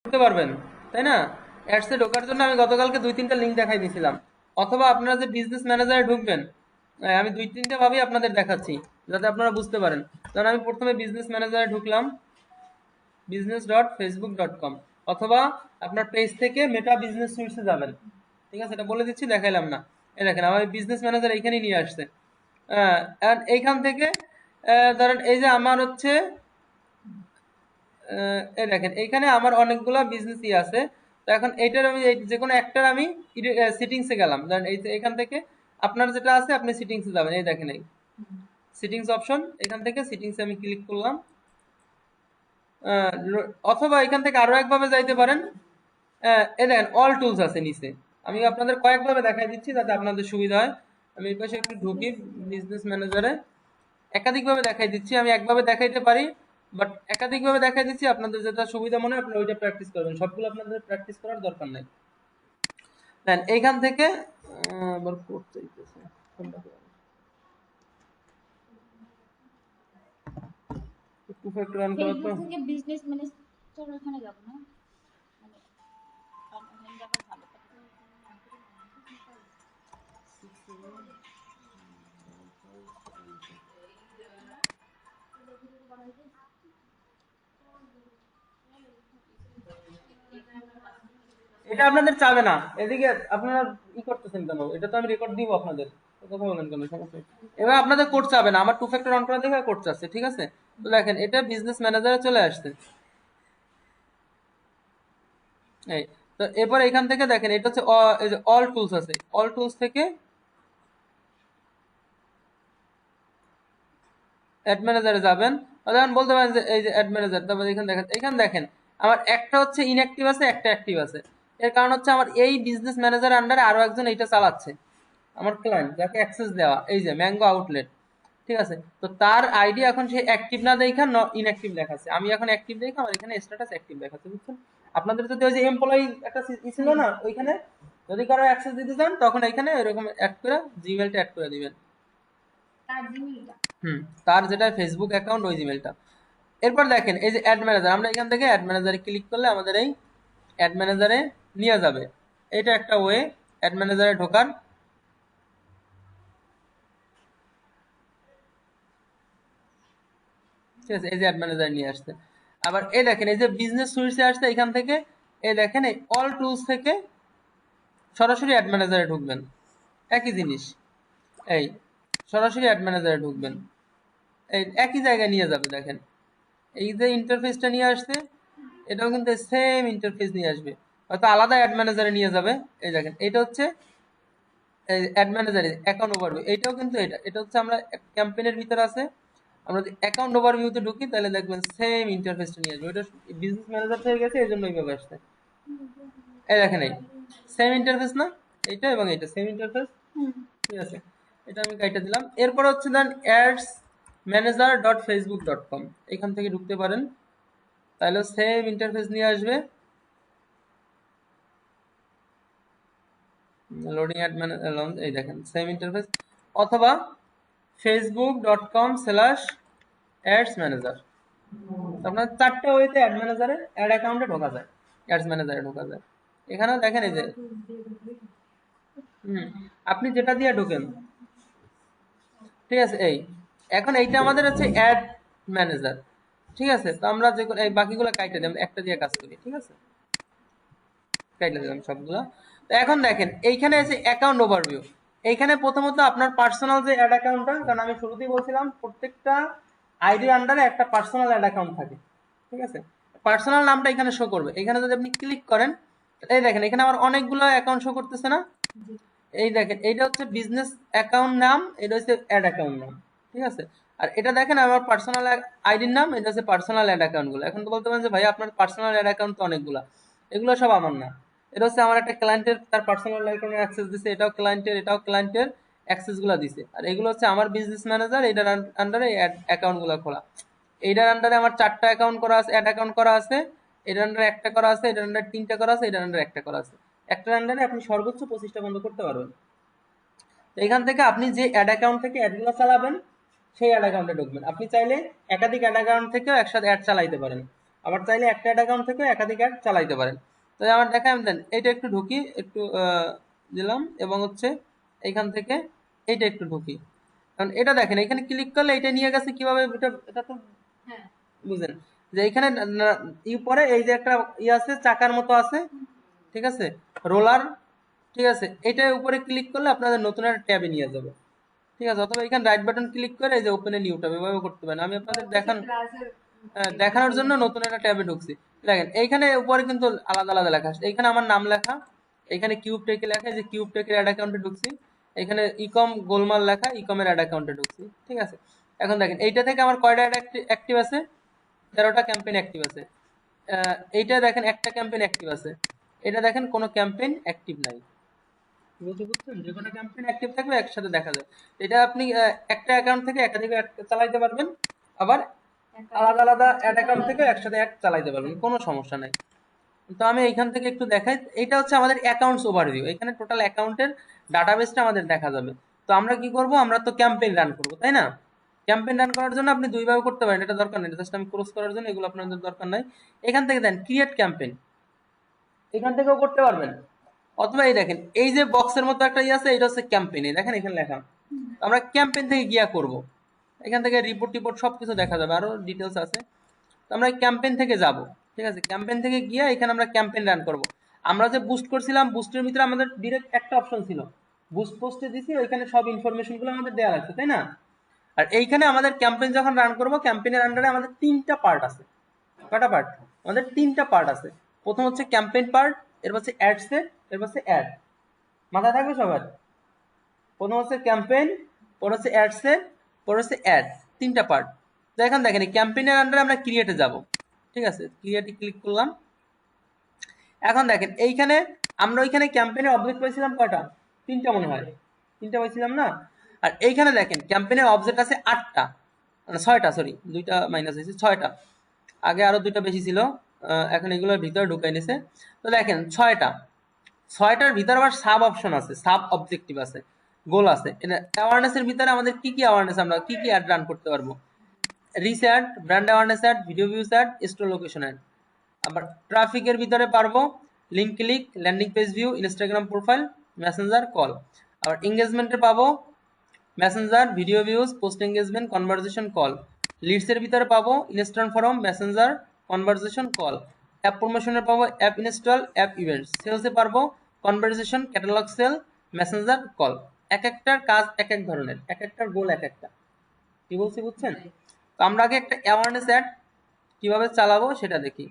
করতে পারবেন, তাই না? অ্যাডসে ঢোকার জন্য আমি গতকালকে 2-3টা লিঙ্ক দেখাই দিয়েছিলাম। অথবা আপনারা যে বিজনেস ম্যানেজারে ঢুকবেন, আমি 2-3টা ভাবেই আপনাদের দেখাচ্ছি যাতে আপনারা বুঝতে পারেন। কারণ আমি প্রথমে বিজনেস ম্যানেজারে ঢুকলাম, business.facebook.com, অথবা আপনার পেজ থেকে মেটা বিজনেস সুইটসে যাবেন। ঠিক আছে, এটা বলে দিচ্ছি, দেখাইলাম না। এই দেখেন আমার বিজনেস ম্যানেজার এইখানেই নিয়ে আসছে। and এইখান থেকে ধরেন এই যে আমার হচ্ছে এই দেখেন এইখানে আমার অনেকগুলো বিজনেস আছে। তো এখন এইটার আমি যে কোনো একটার আমি সিটিংসে গেলাম, ধরেন এই যে এখান থেকে আপনার যেটা আছে আপনি সিটিংসে যাবেন। এই দেখেন এই সিটিংস অপশন, এখান থেকে সিটিংসে আমি ক্লিক করলাম। অথবা এখান থেকে আরো একভাবে যাইতে পারেন। এই দেখেন অল টুলস আছে নিচে। আমি আপনাদের কয়েকভাবে দেখাই দিচ্ছি যাতে আপনাদের সুবিধা হয়। আমি এই পাশে একটু ঢুকি বিজনেস ম্যানেজারে, একাধিকভাবে দেখাই দিচ্ছি। আমি একভাবে দেখাইতে পারি, বাট একাধিকভাবে দেখাই দিচ্ছি, আপনাদের যেটা সুবিধা মনে হয় আপনারা ওইটা প্র্যাকটিস করবেন, সবগুলো আপনাদের প্র্যাকটিস করার দরকার নাই। দেন এইখান থেকে আবার কোড চাইতেছে, টু ফ্যাক্টর অন করার ফেসবুক পর থেকে বিজনেস ম্যানেজার ওখানে যাব না, মানে ওখানে যাবার ভালো কথা। এটা আপনাদের চাবে না, এদিকে আপনারা ই করতেছেন কেন? এটা তো আমি রেকর্ড দিব আপনাদের, কথা বলেন কেন? সমস্যা এবার আপনাদের কোড চাবে না, আমার টু ফ্যাক্টর অন করা দেখে কোড চাচ্ছে। ঠিক আছে, তো দেখেন এটা বিজনেস ম্যানেজারে চলে আসছে। এই তো এরপর এখান থেকে দেখেন এটা হচ্ছে এই যে অল টুলস আছে, অল টুলস থেকে অ্যাড ম্যানেজারে যাবেন। যেমন বলতে পারেন যে এই যে অ্যাড ম্যানেজার, তারপর এখানে দেখেন আমার একটা হচ্ছে ইনঅ্যাক্টিভ আছে, একটা অ্যাক্টিভ আছে। এর কারণ হচ্ছে আমার এই বিজনেস ম্যানেজার আন্ডারে আরো একজন এইটা চালাচ্ছে, আমার ক্লায়েন্ট যাকে অ্যাক্সেস দেওয়া, এই যে ম্যাঙ্গো আউটলেট। ঠিক আছে, তো তার আইডি এখন সে অ্যাক্টিভ না দেখা ইনঅ্যাক্টিভ দেখাচ্ছে, আমি এখন অ্যাক্টিভ দেখে আমার এখানে স্ট্যাটাস অ্যাক্টিভ দেখাচ্ছে, বুঝছেন? আপনাদের যদি ওই যে এমপ্লয়ি একটা ছিল না ওইখানে, যদি কারো অ্যাক্সেস দিতে চান তখন এখানে এরকম অ্যাড করে জিমেলটা অ্যাড করে দিবেন। তার জিমেলটা। হুম, তার যেটা ফেসবুক অ্যাকাউন্ট ওই জিমেলটা। এরপর দেখেন এই যে অ্যাড ম্যানেজার, আমরা এখান থেকে অ্যাড ম্যানেজারে ক্লিক করলে আমাদের এই অ্যাড ম্যানেজারে নিয়ে যাবে। এটা একটা ওয়ে অ্যাড ম্যানেজারে ঢোকার। ঠিক আছে, এই যে অ্যাড ম্যানেজার নিয়ে আসছে। আবার এই দেখেন এই যে বিজনেস সুইটসে আসছে এখান থেকে, এই দেখেন এই অল টুলস থেকে সরাসরি অ্যাড ম্যানেজারে ঢুকবেন, একই জিনিস। এই সরাসরি অ্যাড ম্যানেজারে ঢুকবেন, এই একই জায়গায় নিয়ে যাবে। দেখেন এই যে ইন্টারফেসটা নিয়ে আসছে, এটাও কিন্তু সেম ইন্টারফেস নিয়ে আসবে, হয়তো আলাদা অ্যাড ম্যানেজারে নিয়ে যাবে। এই দেখেন এটা হচ্ছে অ্যাড ম্যানেজারে অ্যাকাউন্ট ওভারভিউ, এটাও কিন্তু এটা হচ্ছে আমরা ক্যাম্পেইনের ভিতরে আছে। আমরা যদি অ্যাকাউন্ট ওভারভিউতে ঢুকি তাহলে দেখবেন সেম ইন্টারফেসটা নিয়ে আসবে, ওটা বিজনেস ম্যানেজার থেকে গেছে এই জন্য এইভাবে আসছে। এই দেখেন এই সেম ইন্টারফেস না, এইটা এবং এইটা সেম ইন্টারফেস। ঠিক আছে, এটা আমি কাইটা দিলাম। এরপর হচ্ছে then ads manager dot Facebook dot com, এখান থেকে ঢুকতে পারেন, তাহলে সেম ইন্টারফেস নিয়ে আসবে। লোডিং অ্যাড ম্যানেজার, এই দেখেন সেম ইন্টারফেস। অথবা facebook.com/অ্যাডস ম্যানেজার, আপনার চারটা ওয়েতে অ্যাড ম্যানেজারে অ্যাড অ্যাকাউন্টে ঢোকা যায়, অ্যাডস ম্যানেজারে ঢোকা যায়। এখানেও দেখেন এই যে হুম, আপনি যেটা দিয়ে ঢোকেন। ঠিক আছে, এই এখন এইটা আমাদের হচ্ছে অ্যাড ম্যানেজার। ঠিক আছে, তো আমরা যে এই বাকিগুলো কাইটে দিই, আমরা একটা দিয়ে কাজ করি। ঠিক আছে, কাইটে দিলাম সবগুলো। তো এখন দেখেন এইখানে আছে অ্যাকাউন্ট ওভারভিউ। এইখানে প্রথমত আপনার পার্সোনাল যে অ্যাড অ্যাকাউন্টটা, কারণ আমি শুরুতেই বলছিলাম প্রত্যেকটা আইডির আন্ডারে একটা পার্সোনাল অ্যাড অ্যাকাউন্ট থাকে। ঠিক আছে, পার্সোনাল নামটা এখানে শো করবে। এখানে যদি আপনি ক্লিক করেন, এই দেখেন এখানে আমার অনেকগুলো অ্যাকাউন্ট শো করতেছে না? এই দেখেন এইটা হচ্ছে বিজনেস অ্যাকাউন্ট নাম, এটা হচ্ছে অ্যাড অ্যাকাউন্ট নাম। ঠিক আছে, আর এটা দেখেন আমার পার্সোনাল আইডির নাম, এটা হচ্ছে পার্সোনাল অ্যাড অ্যাকাউন্ট গুলো। এখন তো বলতে পারেন যে ভাই আপনার পার্সোনাল অ্যাড অ্যাকাউন্ট তো অনেকগুলো, এগুলো সব আমার না। এটা হচ্ছে আমার একটা ক্লায়েন্টের তার পার্সোনাল অ্যাকাউন্টের অ্যাক্সেস দিছে, এটাও ক্লায়েন্টের অ্যাক্সেস গুলো দিছে। আর এগুলো হচ্ছে আমার বিজনেস ম্যানেজার এটার আন্ডারে অ্যাকাউন্ট গুলো খোলা। এইটার আন্ডারে আমার 4টা অ্যাকাউন্ট করা আছে, অ্যাড অ্যাকাউন্ট করা আছে। এটার আন্ডারে একটা করা আছে, এটার আন্ডারে 3টা করা আছে, এটার আন্ডারে একটা করা আছে। একটার আন্ডারে আপনি সর্বোচ্চ 25টা বন্ধ করতে পারবেন। তো এখান থেকে আপনি যে অ্যাড অ্যাকাউন্ট থেকে অ্যাডগুলো চালাবেন সেই অ্যাড অ্যাকাউন্টে ঢুকবেন। আপনি চাইলে একাধিক অ্যাড অ্যাকাউন্ট থেকেও একসাথে অ্যাড চালাইতে পারেন। আবার চাইলে একটা অ্যাড অ্যাকাউন্ট থেকে একাধিক অ্যাড চালাইতে পারেন। তো আমার দেখায় দেন, এইটা একটু ঢুকি, একটু দিলাম, এবং হচ্ছে এইখান থেকে এইটা একটু ঢুকি। কারণ এটা দেখেন এখানে ক্লিক করলে এটা নিয়ে গেছে কিভাবে, এটা তো বুঝেন যে এখানে পরে এই যে একটা আছে চাকার মতো আছে, ঠিক আছে, রোলার, ঠিক আছে, এটার উপরে ক্লিক করলে আপনাদের নতুন একটা ট্যাবে নিয়ে যাবে, ঠিক আছে। অথবা এখানে রাইট বাটন ক্লিক করে এই যে ওপেন এ নিউ ট্যাব এভাবে করতে পারেন। আমি আপনাদের দেখানোর জন্য নতুন একটা ট্যাবে ঢুকছি। দেখেন এইখানে উপরে কিন্তু আলাদা আলাদা লেখা আছে, এইখানে আমার নাম লেখা, এখানে কিউব টেকে লেখা, যে কিউব টেকের অ্যাড অ্যাকাউন্টে ঢুকছি, এখানে ইকম গোলমাল লেখা, ইকমের অ্যাড অ্যাকাউন্টে ঢুকছি, ঠিক আছে। এখন দেখেন এইটা থেকে আমার কয়টা অ্যাড অ্যাক্টিভ আছে, 13টা ক্যাম্পেইন অ্যাক্টিভ আছে। এইটা দেখেন একটা ক্যাম্পেইন অ্যাক্টিভ আছে, এটা দেখেন কোনো ক্যাম্পেইন অ্যাক্টিভ নাই। বুঝতে বুঝছেন, যে কোনো ক্যাম্পেইন অ্যাক্টিভ থাকলে একসাথে দেখা যায়। এটা আপনি একটা অ্যাকাউন্ট থেকে একাধিক অ্যাড চালাইতে পারবেন, আবার আলাদা আলাদা অ্যাড অ্যাকাউন্ট থেকে একসাথে অ্যাড চালাইতে পারবেন, কোনো সমস্যা নাই। তো আমি এইখান থেকে একটু দেখাই, এটা হচ্ছে আমাদের অ্যাকাউন্টস ওভারভিউ, এখানে টোটাল অ্যাকাউন্টের ডাটাবেসটা আমাদের দেখা যাবে। তো আমরা কি করব, আমরা তো ক্যাম্পেইন রান করব, তাই না? ক্যাম্পেইন রান করার জন্য আপনি দুইভাবে করতে পারেন, এটা দরকার নেই, জাস্ট আমি ক্লোজ করার জন্য, এগুলো আপনাদের দরকার নাই। এখান থেকে দেন ক্রিয়েট ক্যাম্পেইন, এখান থেকেও করতে পারবেন। অথবা এই দেখেন এই যে বক্সের মতো একটা ইয়ে আছে, এটা হচ্ছে ক্যাম্পেইন, দেখেন এখানে লেখা, আমরা ক্যাম্পেইন থেকে গিয়া করব। এখান থেকে রিপোর্ট টিপোর্ট সবকিছু দেখা যাবে, আরো ডিটেলস আছে। তো আমরা ক্যাম্পেইন থেকে যাব, ঠিক আছে। ক্যাম্পেইন থেকে গিয়ে এখানে আমরা ক্যাম্পেইন রান করব। আমরা যে বুস্ট করছিলাম, বুস্টের ভিতরে আমাদের ডিরেক্ট একটা অপশন ছিল, বুস্ট পোস্টে দিছি, ওইখানে সব ইনফরমেশন গুলো আমাদের দেওয়া আছে, তাই না? আর এইখানে আমাদের ক্যাম্পেইন যখন রান করব, ক্যাম্পেইনের আন্ডারে আমাদের 3টা পার্ট আছে। কয়টা পার্ট? আমাদের 3টা পার্ট আছে। প্রথম হচ্ছে ক্যাম্পেইন পার্ট, এরপর হচ্ছে অ্যাড সেট, এরপর হচ্ছে অ্যাড। মাথায় থাকবে সবার? প্রথম হচ্ছে ক্যাম্পেইন, পর হচ্ছে অ্যাড সেট, পর হচ্ছে অ্যাড, 3টা পার্ট। তো এখন দেখেন এই ক্যাম্পেইনের আন্ডারে আমরা ক্রিয়েটে যাব, ঠিক আছে, ক্রিয়েটে ক্লিক করলাম। এখন দেখেন এইখানে আমরা ওইখানে ক্যাম্পেইনের অবজেক্ট পাইছিলাম কয়টা? 3টা মনে হয়, 3টা পাইছিলাম না? আর এইখানে দেখেন ক্যাম্পেইনের অবজেক্ট আছে 8টা, মানে 6টা, সরি 2টা মাইনাস হয়েছে, 6টা। আগে আরো 2টা বেশি ছিল, এখন এগুলোর ভিতরে ঢুকাই নিছে। তো দেখেন 6টা, 6টার ভিতরে আবার সাব অপশন আছে, সাব অবজেক্টিভ আছে, গোল আছে। অ্যাওয়ারনেসের ভিতরে আমাদের কি কি অ্যাওয়ারনেস, আমরা কি কি অ্যাড রান করতে পারবো? Reach ad, brand awareness ad, video views ad, store location ad. আবার ট্রাফিকের ভিতরে পারবো link click, landing page view, Instagram profile, messenger call. আবার এঙ্গেজমেন্টে পাবো messenger, video views, post engagement, conversation call. লিডসের ভিতরে পাবো instant form, messenger, conversation call. App প্রমোশনের পাবো অ্যাপ ইনস্টল, অ্যাপ ইভেন্টস। সেলসে পারবো conversation, catalog sale, messenger call. এক একটার কাজ এক এক ধরনের, এক একটার গোল এক একটা। কি বলছি বুঝছেন? তো আমরা আগে একটা অ্যাওয়ারনেস অ্যাড কিভাবে চালাবো সেটা দেখি।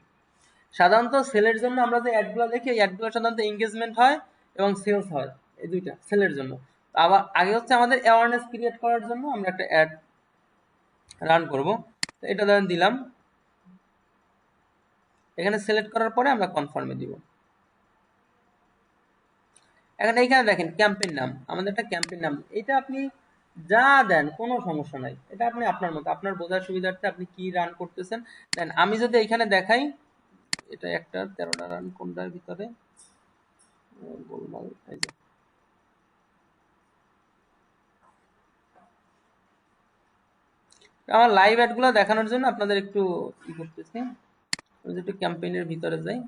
সাধারণত সেলের জন্য আমরা যে অ্যাডগুলো দেখি, এই অ্যাডগুলো সাধারণত এঙ্গেজমেন্ট হয় এবং সেলস হয়, এই দুইটা সেলের জন্য। আবার আগে হচ্ছে আমাদের অ্যাওয়ারনেস ক্রিয়েট করার জন্য আমরা একটা অ্যাড রান করব। তো এটা ধরেন দিলাম, এখানে সিলেক্ট করার পরে আমরা কনফার্মে দিব। এখন এইখানে দেখেন ক্যাম্পেইন নাম, আমাদের একটা ক্যাম্পেইন নাম, এটা আপনি যা দেন কোনো সমস্যা নাই, এটা আপনি আপনার মতো, আপনার বোঝার সুবিধার্থে আপনি কি রান করতেছেন দেন। আমি যদি এখানে দেখাই, এটা একটা 13টা রান কোনটার ভিতরে গোলমাল, এই যে আমার লাইভ অ্যাড গুলো দেখানোর জন্য আপনাদের একটু ই করতেছি, একটু ক্যাম্পেইনের ভিতরে যাই।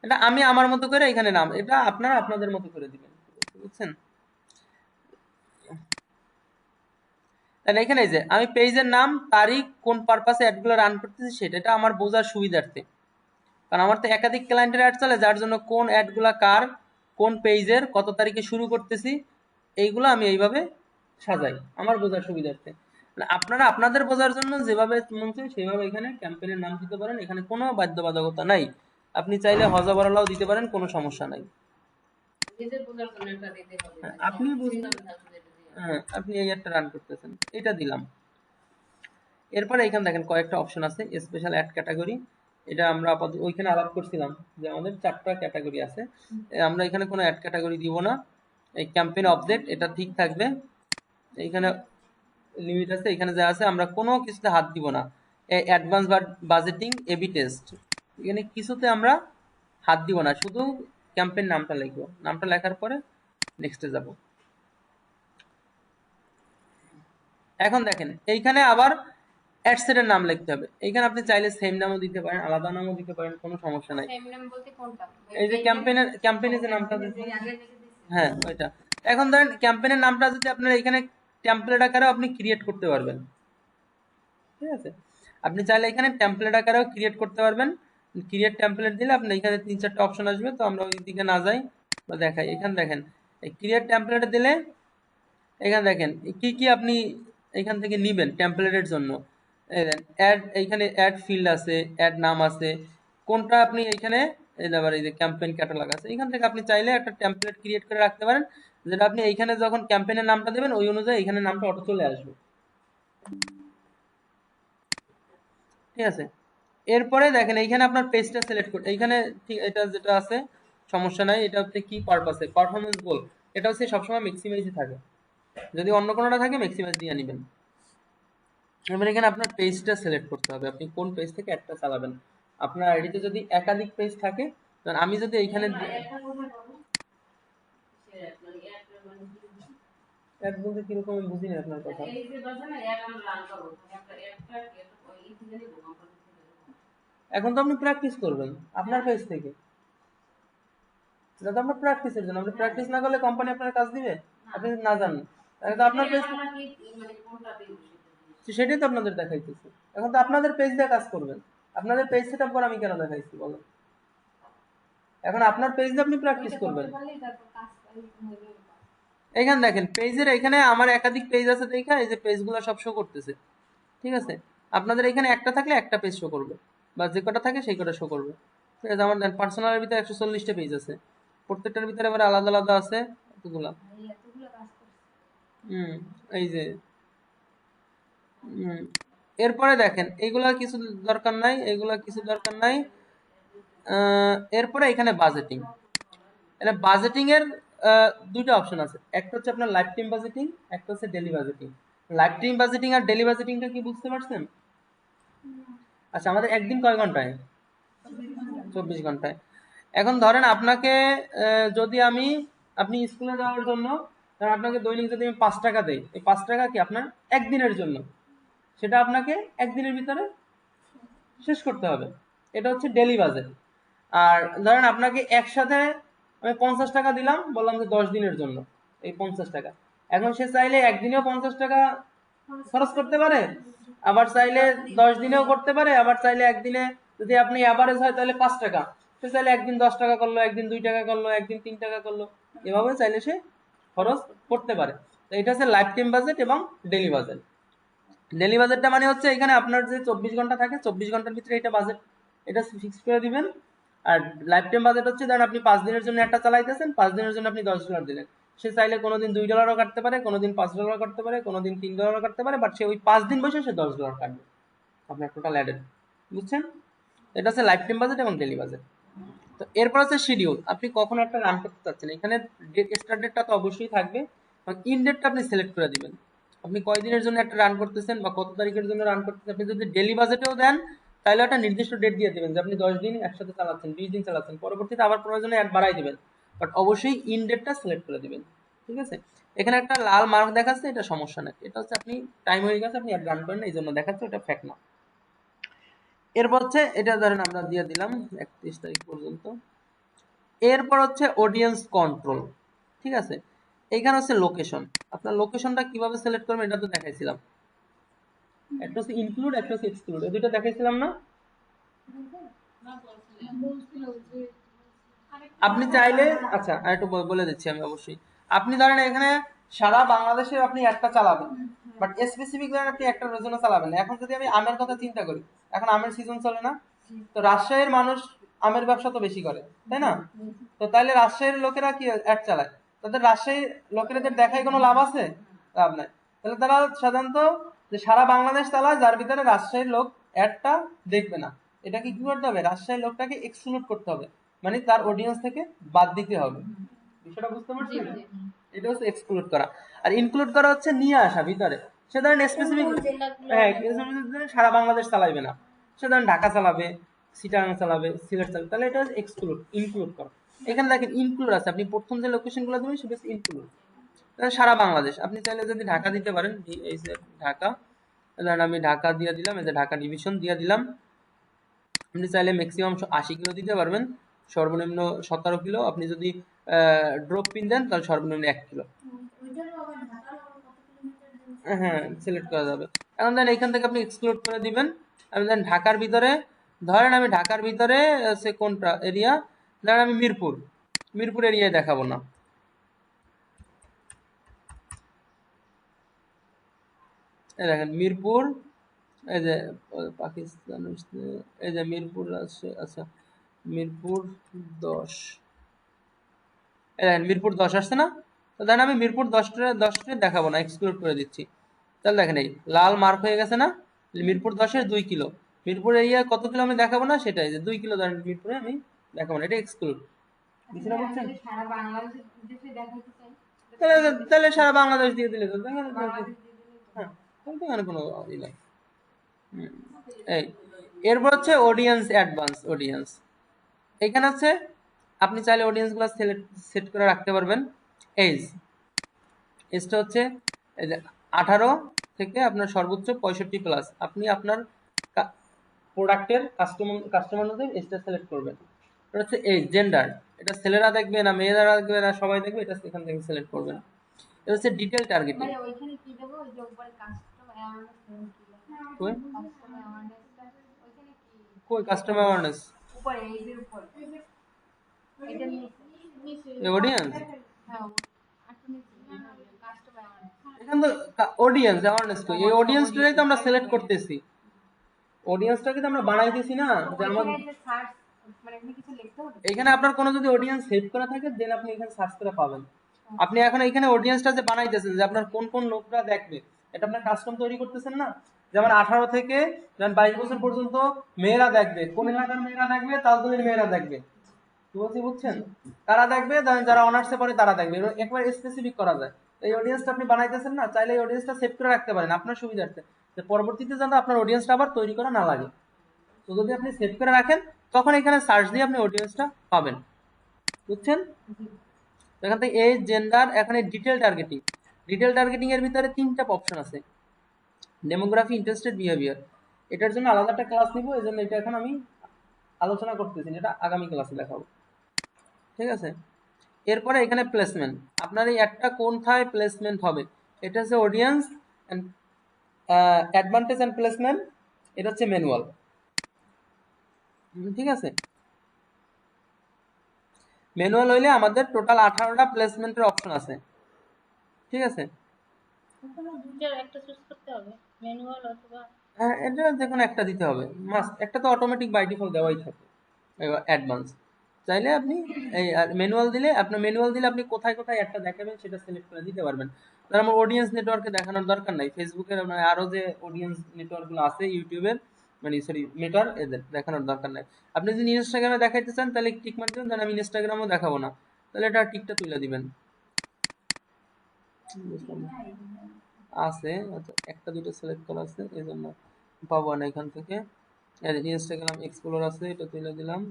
এটা আমি আমার মতো করে এখানে নাম, এটা আপনারা আপনাদের মতো করে দিবেন, বুঝছেন? তাহলে এখানে যে আমি পেজের নাম, তারিখ, কোন পারপাসে অ্যাডগুলো রান করতেছি সেটা, এটা আমার বোঝার সুবিধার্থে। কারণ আমার তো একাধিক ক্লায়েন্টের অ্যাড চলে, যার জন্য কোন অ্যাডগুলা কার, কোন পেজের, কত তারিখে শুরু করতেছি, এইগুলো আমি এইভাবে সাজাই আমার বোঝার সুবিধার্থে। আপনারা আপনাদের বোঝার জন্য যেভাবে মন চায় সেভাবে এখানে ক্যাম্পেইনের নাম দিতে পারেন, এখানে কোনো বাধ্যবাধকতা নাই। আপনি চাইলে হজবরালাও দিতে পারেন, কোনো সমস্যা নাই। আপনি হ্যাঁ, আপনি এই একটা রান করতেছেন, এটা দিলাম। এরপরে এখানে দেখেন কয়েকটা অপশন আছে, স্পেশাল অ্যাড ক্যাটাগরি, এটা আমরা আপাতত ওইখানে আলাপ করছিলাম যে আমাদের 4টা ক্যাটাগরি আছে, আমরা এখানে কোনো অ্যাড ক্যাটাগরি দিব না। এই ক্যাম্পেইন অবজেক্ট এটা ঠিক থাকবে, এইখানে লিমিট আছে, এখানে যা আছে আমরা কোনো কিছুতে হাত দিব না। অ্যাডভান্স বাজেটিং, এবি টেস্ট, এখানে কিছুতে আমরা হাত দিব না, শুধু ক্যাম্পেইন নামটা লিখবো, নামটা লেখার পরে নেক্সটে যাব। এখন দেখেন এইখানে আবার অ্যাড সেটের নাম লিখতে হবে। এইখানে আপনি চাইলে সেম নামও দিতে পারেন, আলাদা নামও দিতে পারেন, কোনো সমস্যা নাই। সেম নেম বলতে কোনটা? এই যে ক্যাম্পেইনের যে নামটা দিচ্ছেন, হ্যাঁ ওইটা। এখন ধরেন ক্যাম্পেইনের নামটা যদি আপনার এখানে টেমপ্লেট আকারেও আপনি ক্রিয়েট করতে পারবেন, ঠিক আছে? আপনি চাইলে এখানে টেমপ্লেট আকারেও ক্রিয়েট করতে পারবেন। ক্রিয়েট টেমপ্লেট দিলে আপনি এখানে 3-4টা অপশন আসবে, তো আমরা ওই দিকে না যাই বা দেখাই। এখানে দেখেন এই ক্রিয়েট টেমপ্লেট দিলে এখানে দেখেন কি কি আপনি এখান থেকে নিবেন টেমপ্লেটের জন্য। অ্যাড, এইখানে অ্যাড ফিল্ড আছে, অ্যাড নাম আছে, কোনটা আপনি এইখানে এই আবার এই যে ক্যাম্পেইন ক্যাটালগ আছে, এখান থেকে আপনি চাইলে একটা টেমপ্লেট ক্রিয়েট করে রাখতে পারেন, যেটা আপনি এইখানে যখন ক্যাম্পেইনের নামটা দেবেন ওই অনুযায়ী এখানে নামটা অটো চলে আসবে, ঠিক আছে? এরপরে দেখেন এইখানে আপনার পেজটা সিলেক্ট করতে, এইখানে ঠিক এটা যেটা আছে সমস্যা নাই, এটা হচ্ছে কি পারপাসে পারফরম্যান্স গোল, এটা হচ্ছে সবসময় ম্যাক্সিমাইজই থাকে, যদি অন্য কোনোটা থাকে ম্যাক্সিমাইজ দিয়ে নেবেন। এবার এখানে আপনার পেজটা সিলেক্ট করতে হবে, আপনি কোন পেজ থেকে একটা চালাবেন। আপনার আইডিতে যদি একাধিক পেজ থাকে, কারণ আমি যদি এইখানে অ্যাড বলতে কিরকম আমি বুঝিনি আপনার কথা। এখন তো আপনি প্র্যাকটিস করবেন আপনার পেজ থেকে, সেটা তো আপনার প্র্যাকটিসের জন্য, আপনি প্র্যাকটিস না করলে কোম্পানি আপনার কাজ দিবে আপনি যদি না জানেন, তাহলে তো আপনার পেজ, সেটাই তো আপনাদের দেখাইতেছি। এখন তো আপনাদের পেজ দিয়ে কাজ করবেন, আপনাদের পেজ সেটআপ করে আমি কেন দেখাইছি বলো? এখন আপনার পেজ দিয়ে আপনি প্র্যাকটিস করবেন। এইখানে দেখেন পেজের এখানে আমার একাধিক পেজ আছে, দেখা এই যে পেজগুলো সব শো করতেছে, ঠিক আছে? আপনাদের এখানে একটা থাকলে একটা পেজ শো করবে, বা যে কটা থাকে সেই কটা শো করবে, ঠিক আছে? আমার পার্সোনালের ভিতরে 140টা পেজ আছে, প্রত্যেকটার ভিতরে আবার আলাদা আলাদা আছে এতগুলা। হুম, এই যে এরপরে দেখেন এইগুলা কিছু দরকার নাই, এগুলা কিছু দরকার নাই। এরপরে এখানে বাজেটিং, এটা বাজেটিং এর দুইটা অপশন আছে, একটা হচ্ছে আপনার লাইফ টাইম বাজেটিং, একটা হচ্ছে daily budgeting. Lifetime budgeting আর ডেলি বাজেটিংটা কি বুঝতে পারছেন? আচ্ছা, আমাদের একদিন কয় ঘন্টায়? 24 ঘন্টায়। এখন ধরেন আপনাকে যদি আমি, আপনি স্কুলে যাওয়ার জন্য ধরেন আপনাকে দৈনিক যদি আমি 5 টাকা দেই, এই 5 টাকা কি আপনার একদিনের জন্য, সেটা আপনাকে একদিনের ভিতরে শেষ করতে হবে, এটা হচ্ছে ডেলি বাজেট। আর ধরেন আপনাকে একসাথে আমি 50 টাকা দিলাম, বললাম যে 10 দিনের জন্য এই 50 টাকা, এখন সে চাইলে একদিনেও 50 টাকা খরচ করতে পারে, আবার চাইলে 10 দিনেও করতে পারে, আবার চাইলে একদিনে যদি আপনি অ্যাভারেজ হয় তাহলে 5 টাকা, সে চাইলে একদিন 10 টাকা করলো, একদিন 2 টাকা করলো, একদিন 3 টাকা করলো, এভাবে চাইলে সে খরচ করতে পারে। তো এটা হচ্ছে লাইফ টাইম বাজেট এবং ডেলি বাজেট। ডেলি বাজেটটা মানে হচ্ছে এখানে আপনার যে 24 ঘন্টা থাকে, 24 ঘন্টার ভিতরে এটা বাজেট, এটা ফিক্স করে দিবেন। আর লাইফ টাইম বাজেট হচ্ছে ধরেন আপনি 5 দিনের জন্য একটা চালাইতেছেন, 5 দিনের জন্য আপনি $10 দিলেন, সে চাইলে কোনোদিন $2ও কাটতে পারে, কোনোদিন $5 কাটতে পারে, কোনোদিন $3 কাটতে পারে, বাট সে ওই 5 দিন বসে সে $10 কাটবে আপনার টোটাল অ্যাডেড, বুঝছেন? এটা হচ্ছে লাইফ টাইম বাজেট এবং ডেলি বাজেট। তো এরপর হচ্ছে শিডিউল, আপনি কখন একটা রান করতে চাচ্ছেন, এখানে ডেট স্টার্ট ডেটটা তো অবশ্যই থাকবে, ইন ডেটটা আপনি সিলেক্ট করে দিবেন, আপনি কয়দিনের জন্য একটা রান করতেছেন বা কত তারিখের জন্য রান করতেছেন। আপনি যদি ডেলি বাজেটেও দেন তাহলে একটা নির্দিষ্ট ডেট দিয়ে দিবেন যে আপনি 10 দিন একসাথে চালাচ্ছেন, 20 দিন চালাচ্ছেন, পরবর্তীতে আবার প্রয়োজনে অ্যাড বাড়াই দিবেন, বাট অবশ্যই ইন ডেটটা সিলেক্ট করে দিবেন, ঠিক আছে? এখানে একটা লাল মার্ক দেখাচ্ছে, এটা সমস্যা না, এটা হচ্ছে আপনি টাইম হয়ে গেছে আপনি অ্যাড রান করেন এই জন্য দেখাচ্ছে, ওটা ফ্যাক্ট না। এরপর হচ্ছে এটা ধরেন আমরা দিয়ে দিলাম 31 তারিখ পর্যন্ত। এরপর হচ্ছে অডিয়েন্স কন্ট্রোল, ঠিক আছে? এইখানে হচ্ছে লোকেশন, আপনার লোকেশনটা কিভাবে সিলেক্ট করবেন এটা তো দেখাইছিলাম, একটা হচ্ছে ইনক্লুড, একটা হচ্ছে এক্সক্লুড, এই দুটো দেখাইছিলাম না? আপনি চাইলে, আচ্ছা আর একটু বলে দিচ্ছি আমি অবশ্যই, আপনি ধরেন এখানে সারা বাংলাদেশে আপনি একটা চালাবেন, বাট স্পেসিফিক ধরেন আপনি একটা রিজনে চালাবেন না। এখন যদি আমি আমের কথা চিন্তা করি, এখন আমের সিজন চলে না, তো রাজশাহীর মানুষ আমের ব্যবসা তো বেশি করে, তাই না? তো তাইলে রাজশাহীর লোকেরা কি অ্যাড চালায়, তাদের রাজশাহীর লোকেদের দেখায় কোনো লাভ আছে? লাভ নাই। তাহলে তারা সাধারণত যে সারা বাংলাদেশ চালায়, যার ভিতরে রাজশাহীর লোক অ্যাডটা দেখবে না, এটাকে কি করতে হবে, রাজশাহীর লোকটাকে এক্সক্লুড করতে হবে, মানে তার অডিয়েন্স থেকে বাদ দিতে হবে, বিষয়টা বুঝতে পারছেন? এটা হচ্ছে এক্সক্লুড করা। আর ইনক্লুড করা হচ্ছে নিয়ে আসা ভিতরে, সে ধরেন স্পেসিফিক, হ্যাঁ সারা বাংলাদেশ চালাইবে না, সে ধরেন ঢাকা চালাবে, চিটাগাং চালাবে, সিলেট চালাবে, তাহলে এটা এক্সক্লুড, ইনক্লুড করা। এখানে দেখেন ইনক্লুড আছে, আপনি প্রথম যে লোকেশন গুলো দেবেন সেটা ইনক্লুড, সারা বাংলাদেশ। আপনি চাইলে যদি ঢাকা দিতে পারেন, এই যে ঢাকা, ধরেন আমি ঢাকা দিয়ে দিলাম, এই যে ঢাকা ডিভিশন দিয়ে দিলাম। আপনি চাইলে ম্যাক্সিমাম 80 কিলো দিতে পারবেন, সর্বনিম্ন 17 কিলো। আপনি যদি ড্রপ পিন দেন তাহলে সর্বনিম্ন 1 কিলো। হ্যাঁ, সিলেক্ট করা যাবে। এখন দেন এইখান থেকে আপনি এক্সক্লুড করে দিবেন। আমি দেন ঢাকার ভিতরে, ধরেন আমি ঢাকার ভিতরে সে কোনটা এরিয়া, ধরেন আমি মিরপুর এরিয়ায় দেখাবো না। এই দেখেন মিরপুর, এই যে পাকিস্তান, এই যে মিরপুর আছে, আচ্ছা মিরপুর 10, এই দেখেন মিরপুর 10 আসছে না? তো দেখেন আমি মিরপুর 10টা দেখাবো না, এক্সক্লুড করে দিচ্ছি। তাহলে দেখেন এই লাল মার্ক হয়ে গেছে না, মিরপুর 10-এর 2 কিলো। মিরপুর এরিয়া কত কিলো আমি দেখাবো না, সেটাই যে 2 কিলো ধরেন মিরপুরে আমি দেখাবো না, এটা এক্সক্লুড। বুঝতে পারছেন? তাহলে সারা বাংলাদেশ দিয়ে দিলে তো দেখেন, হ্যাঁ, তাহলে তো এখানে কোনো ই নাই। এই এরপর হচ্ছে অডিয়েন্স, অ্যাডভান্স অডিয়েন্স। এখানে হচ্ছে আপনি চাইলে অডিয়েন্স গুলো সেট করে রাখতে পারবেন। এজটা হচ্ছে এই যে 18 থেকে আপনার সর্বোচ্চ 65+। আপনি আপনার প্রোডাক্টের কাস্টমার অনুযায়ী এজটা সিলেক্ট করবেন। এটা হচ্ছে এজ, জেন্ডার, এটা ছেলেরা দেখবে না মেয়েরা দেখবে না সবাই দেখবে, এটা এখান থেকে সিলেক্ট করবেন। এটা হচ্ছে ডিটেল টার্গেটিং। ওইখানে কি দেব, ওই যে উপরে কাস্টম অ্যাওয়ারনেস কই কাস্টম অ্যাওয়ারনেসটা ওইখানে কি কই কাস্টমার অ্যাওয়ারনেস, উপরে এই যে উপরে এটা নিচে অডিয়েন্স, হ্যাঁ একটু নিচে কাস্টম অ্যাওয়ারনেস এখানে তো অডিয়েন্স অ্যাওয়ারনেস কই, এই অডিয়েন্সটাই তো আমরা সিলেক্ট করতেছি, অডিয়েন্সটাকে তো আমরা বানাইতেছি না যে আমার। ওইখানে যে সার্চ মানে এখানে কিছু লিখতে হবে। এখানে আপনার কোনো যদি অডিয়েন্স সেভ করা থাকে দেন আপনি এখানে সার্চ করে পাবেন। আপনি এখন এখানে অডিয়েন্সটা যে বানাইতেছেন যে আপনার কোন কোন লোকরা দেখবে, এটা আপনার কাস্টম তৈরি করতেছেন না। যেমন 18 থেকে যেমন 22 বছর পর্যন্ত মেয়েরা দেখবে, কোন এলাকার মেয়েরা দেখবে, তালতলির মেয়েরা দেখবে, কি বলছি বুঝছেন? তারা দেখবে, যারা অনার্সে পড়ে তারা দেখবে, একবার স্পেসিফিক করা যায়। এই অডিয়েন্সটা আপনি বানাইতেছেন না, চাইলে এই অডিয়েন্সটা সেভ করে রাখতে পারেন আপনার সুবিধার্থে, যে পরবর্তীতে যেন আপনার অডিয়েন্সটা আবার তৈরি করা না লাগে। তো যদি আপনি সেভ করে রাখেন তখন এখানে সার্চ দিয়ে আপনি অডিয়েন্সটা পাবেন, বুঝছেন? এখান থেকে এজ, জেন্ডার, এখানে ডিটেল টার্গেটিং। ডিটেল টার্গেটিং এর ভিতরে 3টা অপশন আছে, ডেমোগ্রাফি, ইন্টারেস্টেড, বিহেভিয়ার। এটার জন্য আলাদা একটা ক্লাস নিব, এই জন্য এটা এখন আমি আলোচনা করতেছি, এটা আগামী ক্লাসে দেখাবো, ঠিক আছে? এরপরে এখানে প্লেসমেন্ট, আপনার এই একটা কোনথায় প্লেসমেন্ট হবে, এটা হচ্ছে audience and advantage and placement, এটা হচ্ছে ম্যানুয়াল, ঠিক আছে? ম্যানুয়াল হইলে আমাদের টোটাল 18টা প্লেসমেন্টের অপশন আছে, ঠিক আছে? ওখানে দুইটার একটা চুজ করতে হবে, ম্যানুয়াল অথবা হ্যাঁ, এটা যেকোনো একটা দিতে হবে, মাস্ট। একটা তো অটোমেটিক বাই ডিফল্ট দেওয়াই থাকে। এবার অ্যাডভান্স চাইলে আপনি এই ম্যানুয়াল দিলে, আপনার ম্যানুয়াল দিলে আপনি কোথায় কোথায় একটা দেখাবেন সেটা সিলেক্ট করে দিতে পারবেন। তার আমার অডিয়েন্স নেটওয়ার্কে দেখানোর দরকার নাই, ফেসবুকের মানে আরো যে অডিয়েন্স নেটওয়ার্কগুলো আছে ইউটিউবের, মানে সরি মেটার, এদের দেখানোর দরকার নাই। আপনি যদি ইনস্টাগ্রামে দেখাইতে চান তাহলে টিক মার দিবেন, আমি ইনস্টাগ্রামও দেখাবো না, তাহলে এটা টিকটা তুলে দিবেন। বুঝলাম না। আছে, আচ্ছা একটা দুটো সিলেক্ট করা আছে এই জন্য পাবো না এখান থেকে। ইনস্টাগ্রাম এক্সপ্লোর আছে, এটা তুলে দিলাম,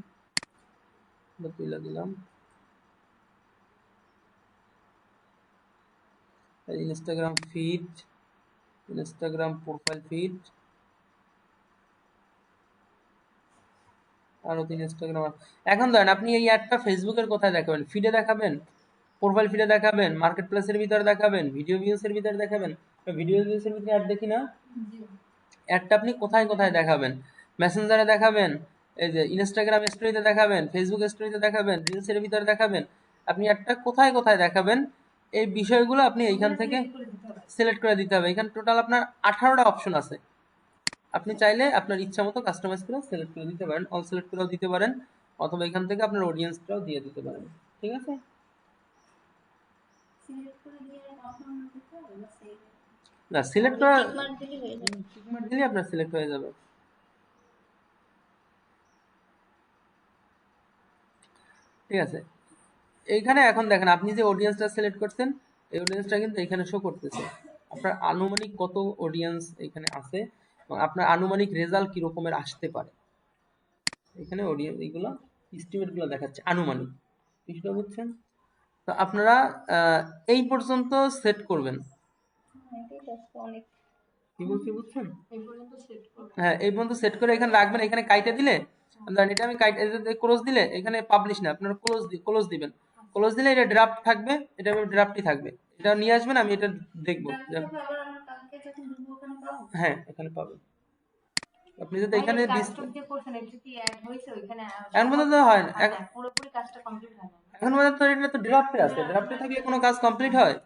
এটা তুলে দিলাম। Instagram feed, Instagram profile feed, আরো 3 ইনস্টাগ্রাম। এখন ধরেন আপনি এই অ্যাডটা ফেসবুকের কোথায় দেখাবেন, ফিডে দেখাবেন, প্রোফাইল ফিডে দেখাবেন, মার্কেট প্লেসের ভিতরে দেখাবেন, ভিডিও ভিউসের ভিতরে দেখাবেন। ভিডিও ভিউসের ভিতরে অ্যাড দেখি না, অ্যাডটা আপনি কোথায় কোথায় দেখাবেন, মেসেঞ্জারে দেখাবেন, এই যে ইনস্টাগ্রাম স্টোরিতে দেখাবেন, ফেসবুক স্টোরিতে দেখাবেন, রিলসের ভিতরে দেখাবেন, আপনি অ্যাডটা কোথায় কোথায় দেখাবেন, এই বিষয়গুলো আপনি এইখান থেকে সিলেক্ট করে দিতে হবে। এখানে টোটাল আপনার 18টা অপশন আছে, আপনি চাইলে আপনার ইচ্ছা মতো কাস্টমাইজ করে সিলেক্ট করে দিতে পারেন, অল সিলেক্ট করেও দিতে পারেন, অথবা এখান থেকে আপনার অডিয়েন্সটাও দিয়ে দিতে পারেন, ঠিক আছে? সিলেক্ট করে দিয়ে অপশন দিতে হবে না সেভ না, সিলেক্ট করা টিক মার্ক দিলে হয়ে যাবে। টিক মার্ক দিলে আপনার সিলেক্ট হয়ে যাবে, ঠিক আছে? এইখানে এখন দেখেন আপনি যে অডিয়েন্সটা সিলেক্ট করছেন, এই অডিয়েন্সটা কিন্তু এখানে শো করতেছে, আপনার আনুমানিক কত অডিয়েন্স এখানে আছে এবং আপনার আনুমানিক রেজাল্ট কি রকমের আসতে পারে। এখানে অডিয়েন্স এইগুলো এস্টিমেটগুলো দেখাচ্ছে আনুমানিক, বিষয়টা বুঝছেন? তো আপনারা এই পর্যন্ত সেট করবেন। এটাই তো অনেক কি বলছি বুঝছেন? এই পর্যন্ত সেট করব। হ্যাঁ, এই পর্যন্ত সেট করে এখানে রাখবেন, এখানে কাইটে দিলে ধরেন এটা আমি ক্লোজ দিলে এখানে পাবলিশ না, আপনারা ক্লোজ দিবেন। ক্লোজ দিলে এটা ড্রাফট থাকবে, এটা ড্রাফটই থাকবে। এটা নিয়ে আসবেন, আমি এটা দেখবো। তাহলে আবার আমরা কালকে যখন ঢুকবো ওখানে পাবো? হ্যাঁ, এখানে পাবেন। আপনি যদি ভাই এখানে এই কাজটুক যে করছেন এটা কি অ্যাড হয়েছে ওইখানে? এখন পর্যন্ত হয় না। পুরোপুরি কাজটা কমপ্লিট হয় না। এখন পর্যন্ত এটা তো ড্রাফটে আছে, ড্রাফটে থাকলে কোনো কাজ কমপ্লিট হয়?